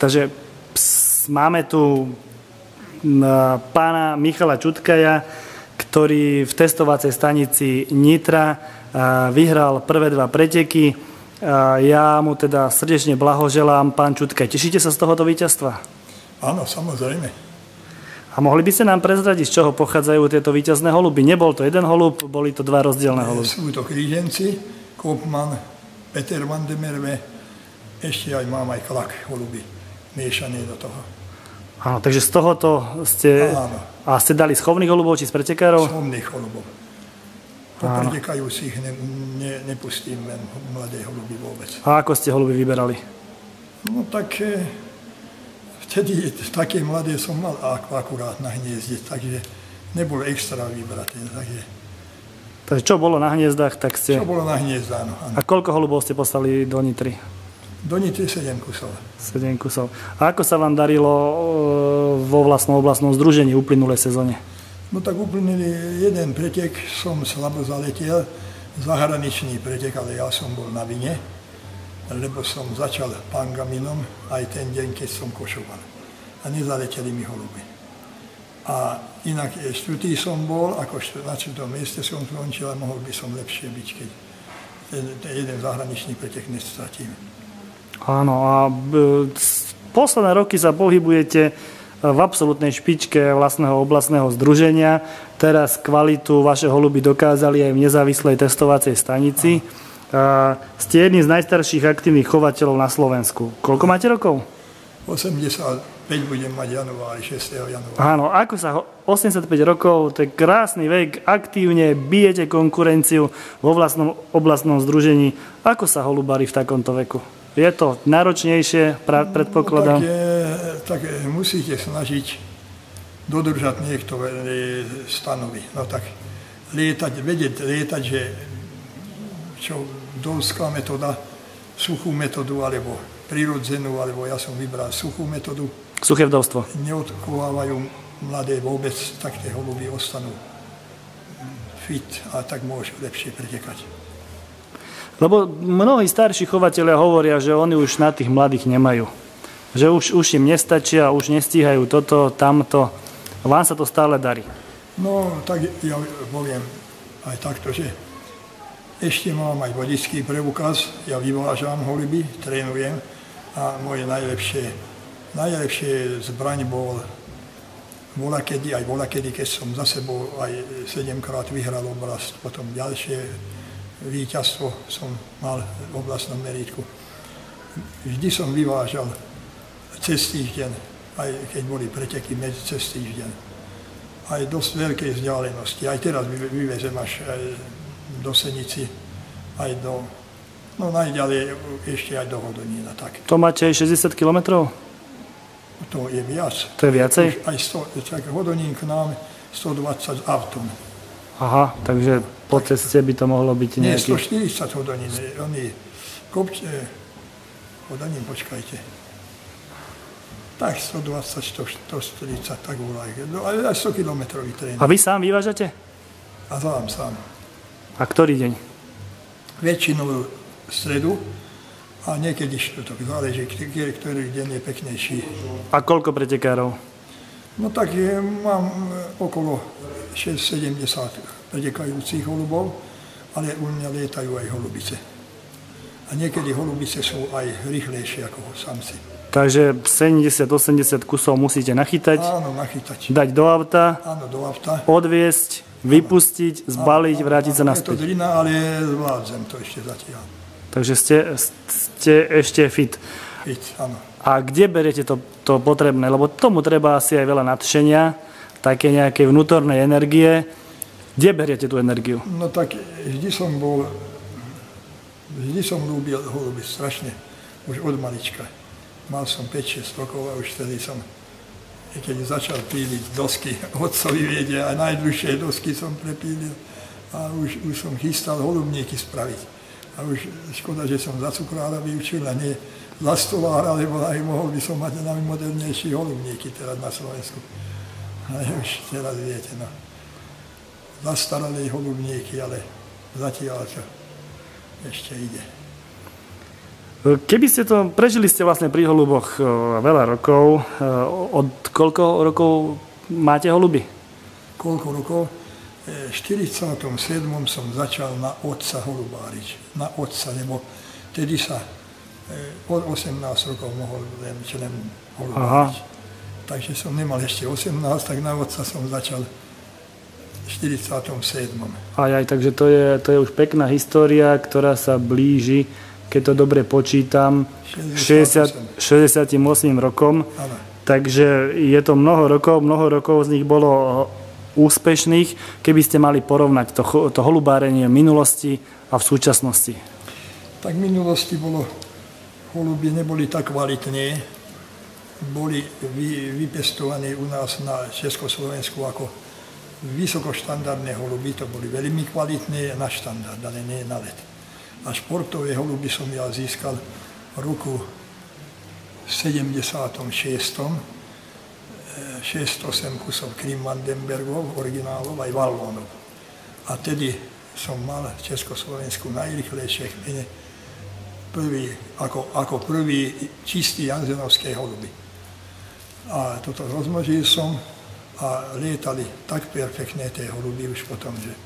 Takže máme tu pána Michala Čutkaja, ktorý v testovacej stanici Nitra vyhral prvé 2 preteky. Ja mu teda srdečne blahoželám. Pán Čutkaj, tešíte sa z tohoto víťazstva? Áno, samozrejme. A mohli by ste nám prezradiť, z čoho pochádzajú tieto víťazné holuby? Nebol to jeden holub, boli to 2 rozdielne holuby. Sú to kríženci, Kopman, Peter van de Merwe, ešte aj mám aj klak holuby, miešané do toho. Áno, takže z tohoto ste... Áno. A ste dali z chovných holubov či z pretekárov? Z chovných holubov. Po pretekajúcich nepustím len mladé holuby vôbec. A ako ste holuby vyberali? No tak vtedy také mladé som mal akurát na hniezde, takže nebolo extra vybraté. Takže čo bolo na hniezdach, tak ste... Čo bolo na hniezdách, áno. A koľko holubov ste poslali do Nitry? Do Nitry 7 kusov. 7 kusov. A ako sa vám darilo vo vlastnom oblastnom združení v uplynulej sezóne? No tak uplynulý jeden pretek som slabo zaletel, zahraničný pretek, ale ja som bol na vine, lebo som začal pangaminom aj ten deň, keď som košoval. A nezaleteli mi holuby. A inak štvrtý som bol, ako na 4. mieste som skončil a mohol by som lepšie byť, keď ten jeden zahraničný pretek nestratím. Áno, a posledné roky sa pohybujete v absolútnej špičke vlastného oblastného združenia. Teraz kvalitu vaše holuby dokázali aj v nezávislej testovacej stanici. Ste jedným z najstarších aktívnych chovateľov na Slovensku. Koľko máte rokov? 85 budem mať januári, 6. januára. Áno, ako sa 85 rokov, to je krásny vek, aktívne bijete konkurenciu vo vlastnom oblastnom združení. Ako sa holubári v takomto veku? Je to náročnejšie, predpokladám? No, tak musíte snažiť dodržať niektoré stanovy. No tak vedieť lietať, že čo dolská metóda, suchú metódu, alebo prirodzenú, alebo ja som vybral suchú metódu. Suché vdovstvo. Neodchovávajú mladé vôbec, tak tie holuby ostanú fit a tak môžu lepšie pretekať. Lebo mnohí starší chovatelia hovoria, že oni už na tých mladých nemajú. Že už im nestačia, už nestíhajú toto, tamto. Vám sa to stále darí. No, tak ja poviem aj takto, že ešte mám aj vodičský preukaz, ja vyvážam holuby, trénujem a moje najlepšie zbraň bol volakedy, keď som za sebou aj 7-krát vyhral oblast, potom ďalšie víťazstvo som mal v oblastnom meritku. Vždy som vyvážal cez týždeň, aj keď boli preteky cez týždeň. Aj dosť veľkej vzdialenosti. Aj teraz vyvezem až do Senici, aj do, no najďalej ešte aj do Hodonína. Tak. To máte aj 60 kilometrov? To je viac. To je viacej? Aj 100, tak Hodonín k nám 120 autom. Aha, takže po ceste by to mohlo byť nejaký... Nie, 140 Hodonín. Oni kopče... Hodonín, počkajte. Tak 120, 140, tak volaj. No, aj 100 kilometrový tréning. A vy sám vyvážate? A sám. A ktorý deň? Väčšinou stredu a niekedy štvrtok. Záleží, ktorý deň je peknejší. A koľko pretekárov? No tak mám okolo 6-70 pretekajúcich holubov, ale u mňa lietajú aj holubice. A niekedy holubice sú aj rýchlejšie ako samci. Takže 70-80 kusov musíte nachytať, áno, nachytať, dať do auta, áno, do auta, odviesť, vypustiť, zbaliť, vrátiť sa naspäť. Je to drina, ale zvládzem to ešte zatiaľ. Takže ste ešte fit. Fit, áno. A kde beriete to potrebné? Lebo tomu treba asi aj veľa nadšenia, také nejakej vnútornej energie. Kde beriete tú energiu? No tak vždy som ľúbil holuby strašne, už od malička. Mal som 5-6 rokov a už vtedy som, keď začal píliť dosky, otcovi viede, a najdlhšie dosky som prepílil a už som chystal holubníky spraviť. A už škoda, že som za cukrára vyučil a nie za stolára, lebo aj mohol by som mať najmodernejší holubníky teraz na Slovensku. A už teraz viete, no. Zastaralé holubníky, ale zatiaľ čo ešte ide. Keby ste to, prežili ste vlastne pri holuboch veľa rokov, od koľko rokov máte holuby? Koľko rokov? V 47. som začal na otca holubáriť. Na otca, lebo tedy sa od 18 rokov mohol len holubáriť. Takže som nemal ešte 18, tak na otca som začal v 47. Takže to je už pekná história, ktorá sa blíži, keď to dobre počítam, 68 rokom. Ano. Takže je to mnoho rokov z nich bolo úspešných, keby ste mali porovnať to holubárenie v minulosti a v súčasnosti. Tak v minulosti holuby neboli tak kvalitné, boli vypestované u nás na Československu ako vysokoštandardné holuby, to boli veľmi kvalitné na štandard, ale nie na let. A športové holuby som ja získal v roku 76. 6-8 kusov Krim-Vandenbergov, originálov aj Vallónov. A tedy som mal v Československu najrychlejšie kmene, ako prvý čistý janzenovské holuby. A toto rozmnožil som a lietali tak perfektné tie holuby už potom, že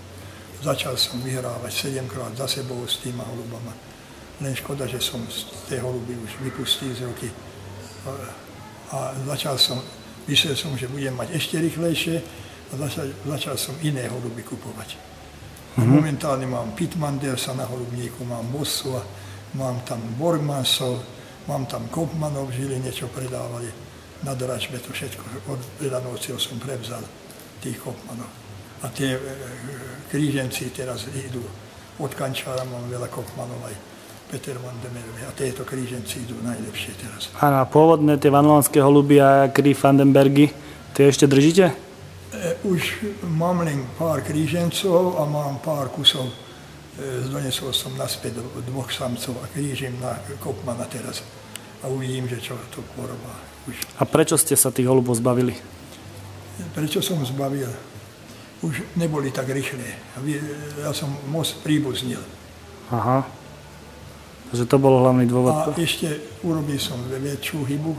začal som vyhrávať 7-krát za sebou s týma holubama. Len škoda, že som tie holuby už vypustil z ruky. A myslel som, že budem mať ešte rýchlejšie a začal som iné holuby kupovať. Momentálne mám Pitmandersa na holubníku, mám Bossua, mám tam Borgmansov, mám tam Kopmanov v Žiline, čo predávali na dračbe, to všetko od Predanovcov som prevzal, tých Kopmanov. A tie kríženci teraz idú, od Kančára mám veľa Kopmanov aj Peter van de Merwe a tieto kríženci idú najlepšie teraz. A pôvodné tie vanlónske holuby a Vandenbergy, tie ešte držíte? Už mám len pár krížencov a mám pár kusov. Donesol som naspäť dvoch samcov a krížim na Kopmana teraz. A uvidím, že čo to porobá. A prečo ste sa tých holubov zbavili? Prečo som zbavil? Už neboli tak rýchle. Ja som moc príbuznil. Aha. Takže to bol hlavný dôvod. A ešte urobil som väčšiu chybu,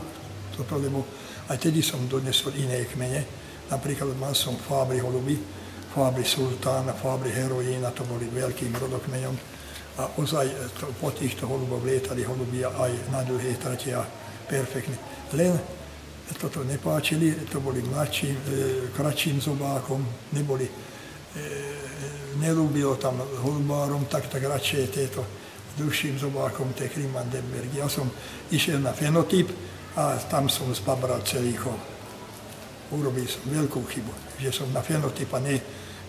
lebo aj tedy som donesol iné kmene. Napríklad mal som Fábry holuby, Fábry Sultán a Fábry Heroína, to boli veľkým rodokmeňom. A ozaj po týchto holubov lietali holuby aj na dlhé trate a perfektne. Len toto nepáčili, to boli mladší, kratším zobákom, nelúbilo tam holubárom, tak radšej tieto dlhším zobákom, tie Krim-Vandenbergy. Ja som išiel na fenotyp a tam som zbabral celý chov. Urobil som veľkú chybu, že som na fenotyp a nie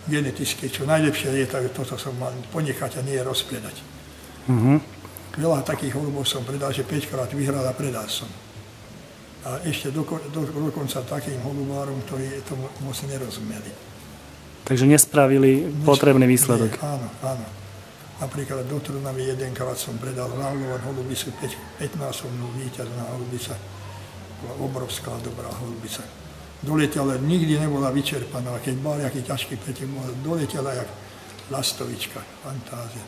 genetické, čo najlepšie je, tak toto som mal ponechať a nie rozpredať. Veľa takých holubov som predal, že 5-krát vyhral a predal som. A ešte dokonca takým holubárom, ktorí tomu moc nerozumeli. Takže nespravili potrebný výsledok. Nie, áno. Napríklad do Trnavy jedenkrát som predal Vallón holubicu, 15-násobnú víťazná holubica. Bola obrovská, dobrá holubica. Doletela, nikdy nebola vyčerpaná, keď bol jaký ťažký pretek, doletela jak lastovička, fantázia.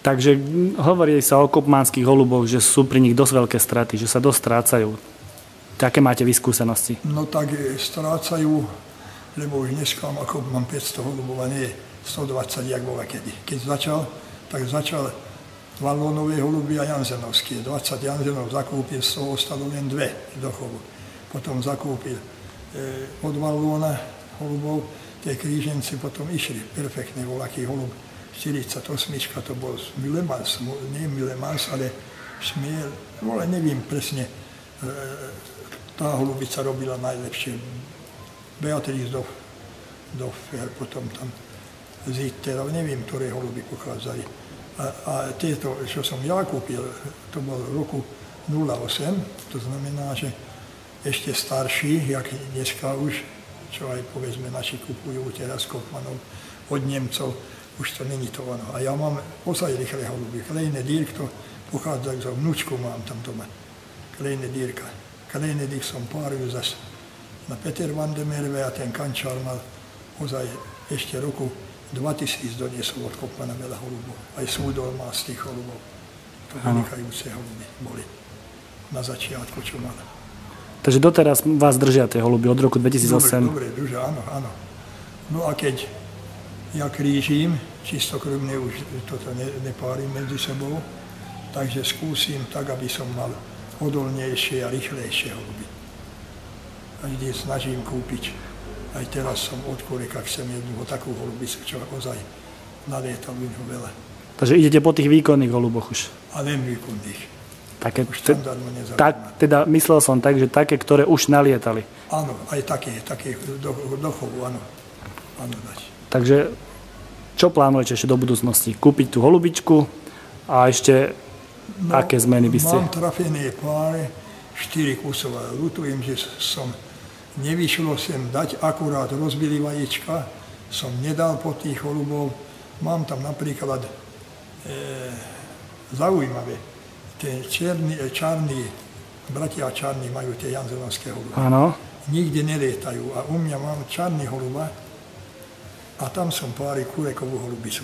Takže hovorí sa o kopmánskych holuboch, že sú pri nich dosť veľké straty, že sa dosť strácajú. Aké máte vy skúsenosti? No tak strácajú, lebo už dneska ako mám 500 holubov a nie 120, jak bola kedy. Keď začal Vallónové holuby a janzenovské. 20 janzenov zakúpil, z toho ostalo len 2 do chovu. Potom zakúpil od Vallóna holubov, tie kríženci potom išli. Perfektný voľaký holub. 48, to bol Müllemans, nie Müllemans, ale Šmiel, ale neviem presne. Tá holubica robila najlepšie. Beatrice Doffer, potom tam Zitter, neviem, ktoré holuby pochádzali. A tieto, čo som ja kúpil, to bol v roku 08, to znamená, že ešte starší, jak dneska už, čo aj povedzme naši kupujú teraz Kopmanov od Nemcov, už to není to ono. A ja mám ozaj rýchle holuby. Klejné dýrk, to pochádza za vnúčku, mám tam doma. Klejné dýrka. Klejné dýrk som páril zase na Peter van de Merwe a ten Kančár mal ozaj ešte roku 2000 doniesol od Kopmana veľa holubov. Aj súdol má z tých holubov. To vynikajúce holuby boli na začiatku, čo mal. Takže doteraz vás držia tie holuby od roku 2008? Dobre, držia, áno, áno. No a keď ja krížim, čistokrvne už toto nepárim medzi sebou, takže skúsim tak, aby som mal odolnejšie a rýchlejšie holuby. A vždy snažím kúpiť. Aj teraz som od Kureka chcem jednu takú holubicu, čo ozaj nalietal u neho veľa. Takže idete po tých výkonných holuboch už? A len výkonných. Také, teda myslel som tak, že také, ktoré už nalietali. Áno, aj také do chovu, áno. Dať. Takže čo plánujete ešte do budúcnosti? Kúpiť tú holubičku a ešte aké zmeny by ste? Mám trafené páre, 4 kusov, ale ľutujem, že som nevyšlo sem dať, akurát rozbili vajíčka, som nedal po tých holubov. Mám tam napríklad zaujímavé, tie čarní, bratia čarní majú tie janzelovské holuby. Áno. Nikde nelietajú a u mňa mám čarný holuba a tam som pári kurekovú holubicu.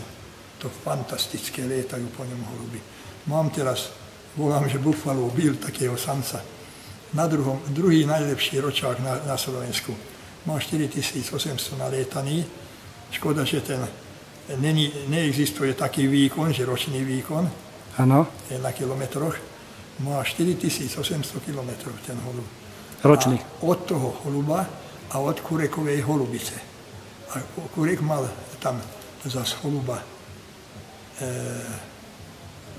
To fantastické, lietajú po ňom holuby. Mám teraz, volám, že Buffalo Bill, takého samca. Druhý najlepší ročák na Slovensku. Má 4800 nalietaný. Škoda, že neexistuje taký výkon, že ročný výkon. Áno. Je na kilometroch. Má 4800 kilometrov ten holub. Ročný. A od toho holuba a od kurekovej holubice. A kurek mal tam zas holuba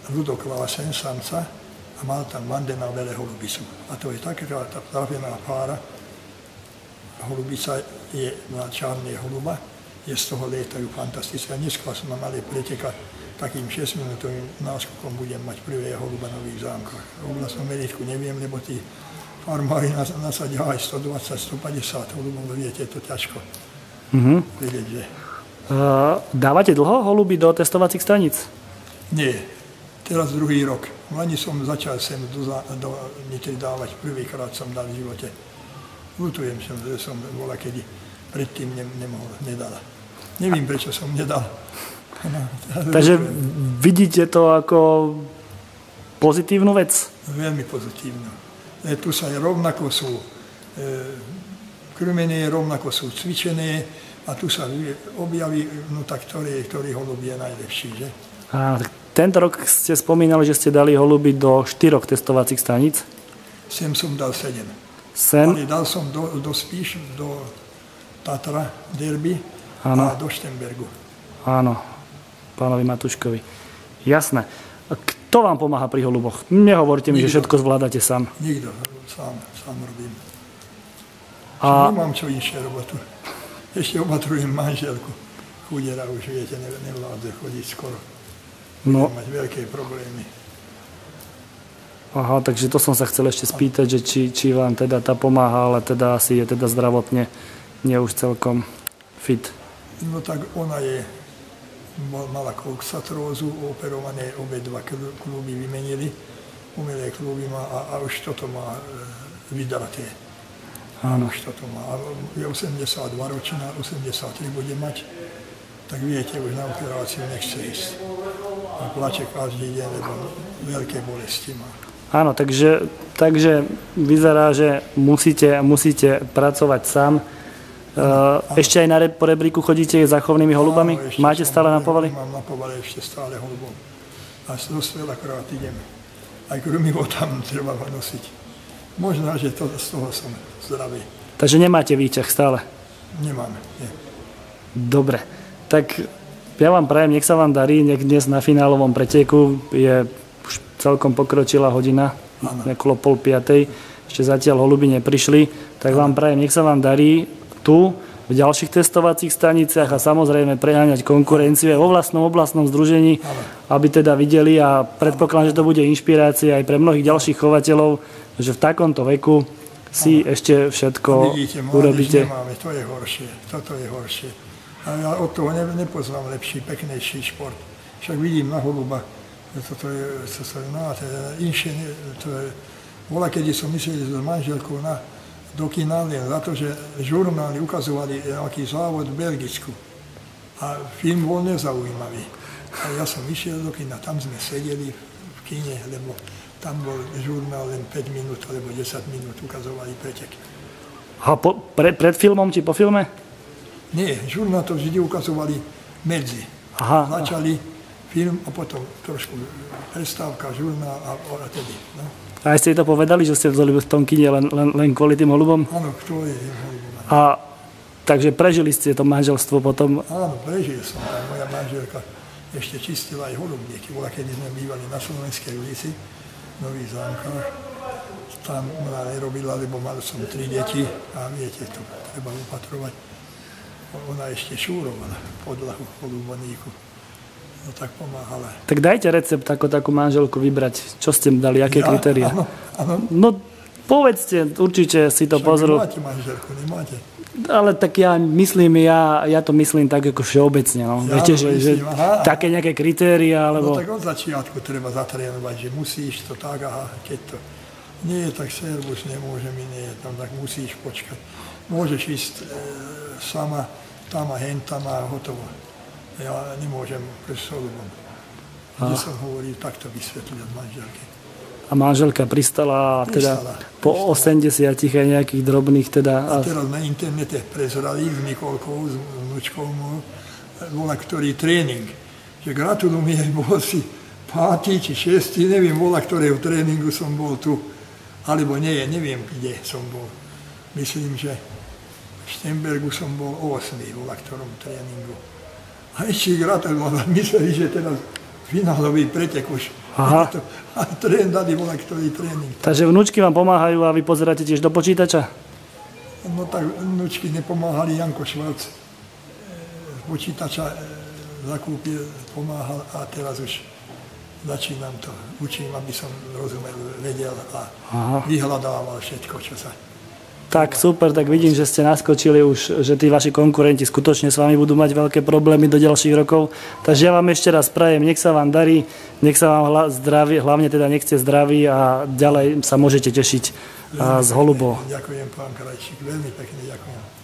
Ludoklásen, samca, a mal tam Vandena Vele holubicu. A to je taká tá trafená pára. Holubica je na čárnej holuba, je z toho lietajú fantastické. A dneska som na malé pretekať takým 6-minútovým náskokom budem mať prvé holuba na Nových Zámkoch. Oblastnú meritku neviem, lebo tí farmári nasadia aj 120, 150 holubov, viete, je to ťažko vedieť, že... Dávate dlho holuby do testovacích staníc? Nie, teraz druhý rok. Lani som začal sem do Nitry dávať, prvýkrát som dal v živote. Ľutujem, že som bola, kedy predtým nedala. Neviem, prečo som nedal. Takže vidíte to ako pozitívnu vec? Veľmi pozitívnu. Tu sa rovnako sú krmené, rovnako sú cvičené a tu sa objaví, no tak ktorý holub je najlepší, že? A tento rok ste spomínali, že ste dali holuby do 4 testovacích staníc? Sem som dal 7. Ale dal som do Spíš, do Tatra, Derby a do Štembergu. Áno, pánovi Matuškovi. Jasné. A kto vám pomáha pri holuboch? Nehovorte mi, že všetko zvládate sám. Nikto, sám robím. Nemám čo inšie robotu. Ešte opatrujem manželku. Chudera už, viete, nevládze chodiť skoro. Budem mať veľké problémy. Aha, takže to som sa chcel ešte spýtať, že či vám teda tá pomáha, ale teda asi je teda zdravotne nie už celkom fit. No tak ona mala koksatrózu, operované obe dva kluby vymenili, umelé kluby má a už toto má vydaté. Áno. Už toto má. Je 82 ročná, 83 bude mať, tak viete, už na operáciu nechce ísť. A plače každý deň, lebo veľké bolesti má. Áno, takže vyzerá, že musíte pracovať sám. Ešte aj na rebríku chodíte za chovnými holubami? Áno, máte stále na povali? Mám na povali ešte stále holubov. A dosť veľakrát idem. Aj krmivo tam treba ho nosiť. Možno, že z toho som zdravý. Takže nemáte výťah stále? Nemám, nie. Dobre, tak ja vám prajem, nech sa vám darí, nech dnes na finálovom preteku je už celkom pokročilá hodina, okolo 4:30, ešte zatiaľ holuby neprišli, tak vám prajem, nech sa vám darí tu, v ďalších testovacích staniciach a samozrejme preháňať konkurenciu aj vo vlastnom oblastnom združení, aby teda videli a predpokladám, že to bude inšpirácia aj pre mnohých ďalších chovateľov, že v takomto veku si ešte všetko urobíte. Nemáme, to je horšie, toto je horšie. A ja od toho nepoznám lepší, peknejší šport. Však vidím na holuba, toto je inšie, to je... Bola, keď som myslel s manželkou do kina len za to, že žurnály ukazovali nejaký závod v Belgicku. A film bol nezaujímavý. A ja som išiel do kina, tam sme sedeli v kine, lebo tam bol žurnál len 5 minút alebo 10 minút, ukazovali preteky. A pred filmom či po filme? Nie, žurnál to vždy ukazovali medzi. Aha. Začali film a potom trošku prestávka, žurnál a tedy. No. A ste to povedali, že ste vzali v tom kine len kvôli tým holubom? Áno, kvôli tým holubom. A takže prežili ste to manželstvo potom? Áno, prežil som. Tá moja manželka ešte čistila aj holubníky. Bola, kedy sme bývali na Slovenskej ulici, v Nových Zámkach. Tam ona nerobila, lebo mal som 3 deti a viete, to treba upatrovať. Ona ešte šúrovala podlahu holuboníku. No tak pomáhala. Tak dajte recept, ako takú manželku vybrať. Čo ste dali, aké kritériá? Áno, áno. No povedzte, určite si to pozrú. Nemáte manželku, nemáte? Ale tak ja to myslím tak ako všeobecne. No. Ja viete, že také nejaké kritéria, alebo... No tak od začiatku treba zatrénovať, že musíš to tak, aha, keď to nie je, tak servus, nemôže mi, nie je tam, tak musíš počkať. Môžeš ísť sama, tam a hen, tam a hotovo. Ja nemôžem s holubom. Kde som hovoril, takto vysvetľujem manželke. A manželka pristala teda po 80 aj nejakých drobných teda... A teraz na internete prezrali s Nikolkou, s vnúčkou môj, bola ktorý tréning. Že gratulujem, bol si 5. či 6. neviem, bola ktorého tréningu som bol tu. Alebo nie, neviem, kde som bol. Myslím, že v Štembergu som bol 8. bola ktorom tréningu. A ešte gratulovala, mysleli, že teraz finálový pretek už. Aha. A dali bola ktorý tréning. Takže vnúčky vám pomáhajú a vy pozeráte tiež do počítača? No tak vnúčky nepomáhali, Janko Švarc z počítača zakúpil, pomáhal a teraz už začínam to. Učím, aby som rozumel, vedel a vyhľadával všetko, čo sa... Tak super, tak vidím, že ste naskočili už, že tí vaši konkurenti skutočne s vami budú mať veľké problémy do ďalších rokov. Takže ja vám ešte raz prajem, nech sa vám darí, nech sa vám zdraví, hlavne teda nech ste zdraví a ďalej sa môžete tešiť z holubov. Ďakujem, pán Krajčík, veľmi pekne ďakujem.